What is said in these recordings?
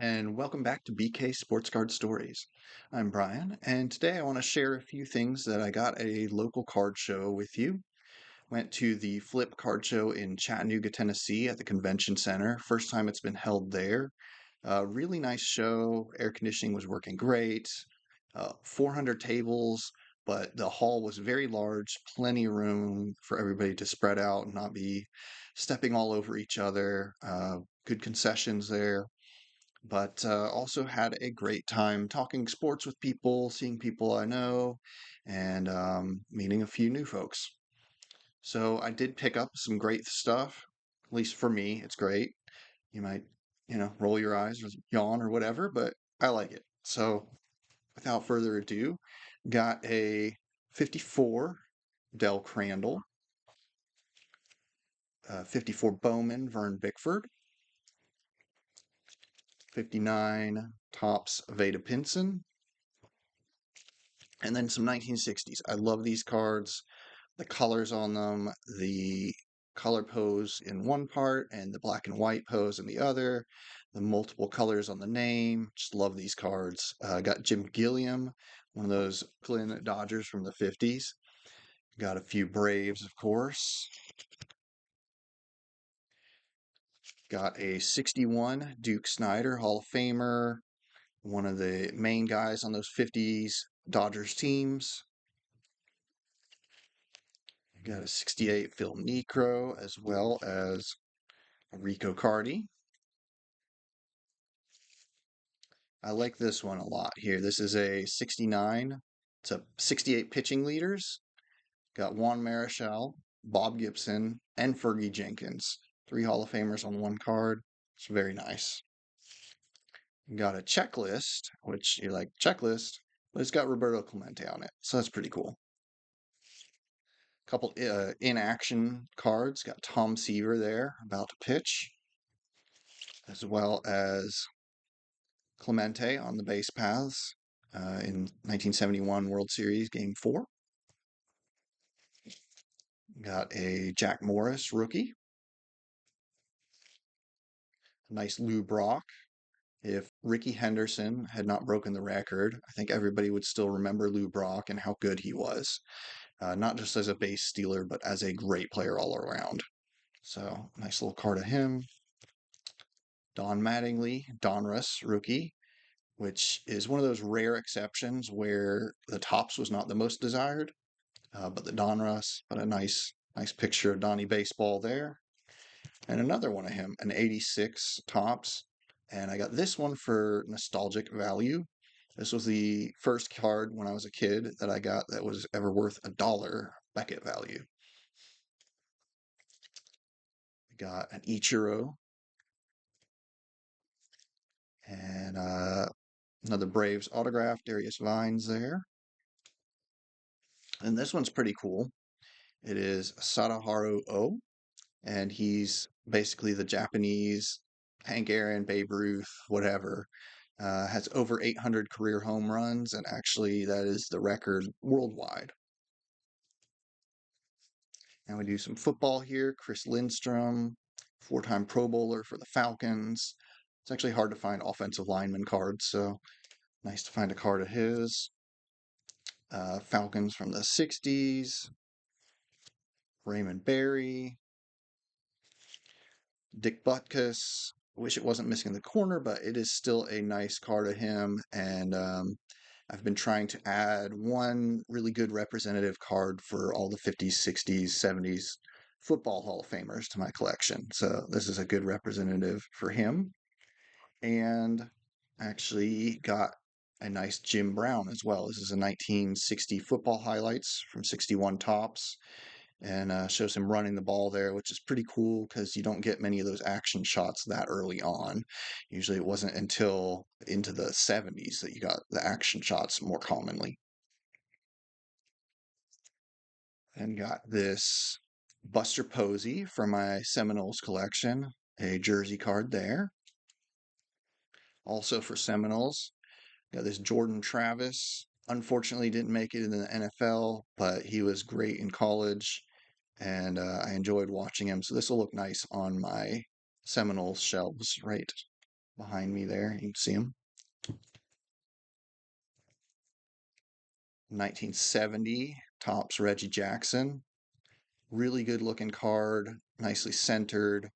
And welcome back to BK Sports Card Stories. I'm Brian, and today I want to share a few things that I got at a local card show with you. Went to the Flip Card Show in Chattanooga, Tennessee at the convention center. First time it's been held there. Really nice show. Air conditioning was working great. 400 tables, but the hall was very large, plenty of room for everybody to spread out and not be stepping all over each other. Good concessions there, but also had a great time talking sports with people, seeing people I know, and meeting a few new folks. So I did pick up some great stuff. At least for me, it's great. You might, roll your eyes or yawn or whatever, but I like it. So without further ado, got a 54 Del Crandall, 54 Bowman Vern Bickford, 59 Topps Veda Pinson, and then some 1960s. I love these cards. The colors on them, the color pose in one part and the black and white pose in the other, the multiple colors on the name. Just love these cards. Got Jim Gilliam, one of those Oakland Dodgers from the 50s. Got a few Braves, of course. Got a 61 Duke Snider, Hall of Famer, one of the main guys on those 50s Dodgers teams. Got a 68 Phil Necro, as well as a Rico Cardi. I like this one a lot here. This is a 69. It's a 68 pitching leaders. Got Juan Marichal, Bob Gibson, and Fergie Jenkins. Three Hall of Famers on one card. It's very nice. Got a checklist, which you like checklist, but it's got Roberto Clemente on it. So that's pretty cool. Couple in-action cards. Got Tom Seaver there, about to pitch, as well as Clemente on the base paths in 1971 World Series Game 4. Got a Jack Morris rookie. A nice Lou Brock. If Ricky Henderson had not broken the record, I think everybody would still remember Lou Brock and how good he was. Not just as a base stealer, but as a great player all around. So, nice little card of him. Don Mattingly, Donruss rookie, which is one of those rare exceptions where the Topps was not the most desired, but the Donruss, but a nice picture of Donnie Baseball there. And another one of him, an 86 Topps. And I got this one for nostalgic value. This was the first card when I was a kid that I got that was ever worth $1 Beckett value. I got an Ichiro and another Braves autograph, Darius Vines there. And this one's pretty cool. It is Sadaharu O, and he's basically the Japanese Hank Aaron, Babe Ruth, whatever. Has over 800 career home runs, and actually that is the record worldwide. And we do some football here. Chris Lindstrom, four-time Pro Bowler for the Falcons. It's actually hard to find offensive lineman cards, so nice to find a card of his. Falcons from the 60s. Raymond Berry. Dick Butkus. Wish it wasn't missing the corner, but it is still a nice card of him. And I've been trying to add one really good representative card for all the 50s, 60s, 70s football Hall of Famers to my collection. So this is a good representative for him. And actually got a nice Jim Brown as well. This is a 1960 football highlights from 61 Topps, and shows him running the ball there, which is pretty cool because you don't get many of those action shots that early on. Usually it wasn't until into the 70s that you got the action shots more commonly. And got this Buster Posey from my Seminoles collection, a jersey card there. Also for Seminoles, got this Jordan Travis. Unfortunately, didn't make it in the NFL, but he was great in college, and I enjoyed watching him. So this will look nice on my Seminoles shelves right behind me there. You can see him. 1970, Topps Reggie Jackson. Really good looking card, nicely centered,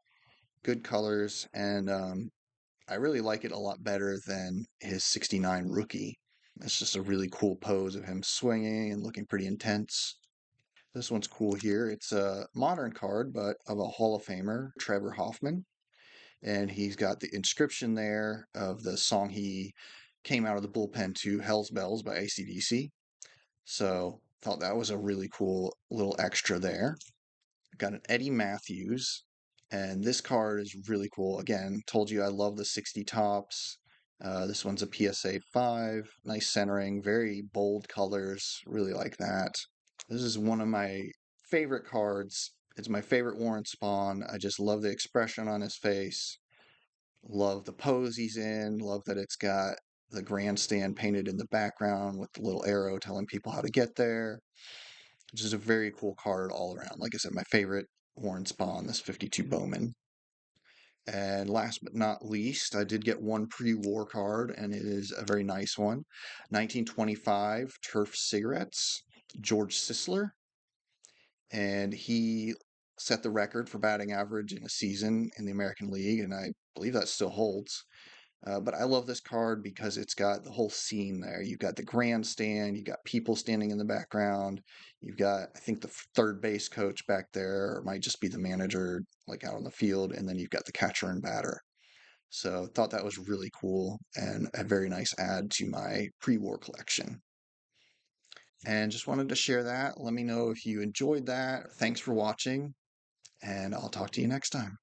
good colors, and I really like it a lot better than his 69 rookie. It's just a really cool pose of him swinging and looking pretty intense. This one's cool here. It's a modern card, but of a Hall of Famer, Trevor Hoffman. And he's got the inscription there of the song he came out of the bullpen to, Hell's Bells by AC/DC. So thought that was a really cool little extra there. Got an Eddie Matthews, and this card is really cool. Again, told you I love the 60 tops. This one's a PSA 5, nice centering, very bold colors. Really like that. This is one of my favorite cards. It's my favorite Warren Spawn. I just love the expression on his face. Love the pose he's in. Love that it's got the grandstand painted in the background with the little arrow telling people how to get there. Just a very cool card all around. Like I said, my favorite Warren Spawn, this 52 Bowman. And last but not least, I did get one pre-war card, and it is a very nice one. 1925 Turf Cigarettes, George Sisler. And he set the record for batting average in a season in the American League, and I believe that still holds. But I love this card because it's got the whole scene there. You've got the grandstand, you've got people standing in the background, you've got, I think, the third base coach back there, or it might just be the manager, like out on the field, and then you've got the catcher and batter. So thought that was really cool and a very nice add to my pre-war collection. And just wanted to share that. Let me know if you enjoyed that. Thanks for watching, and I'll talk to you next time.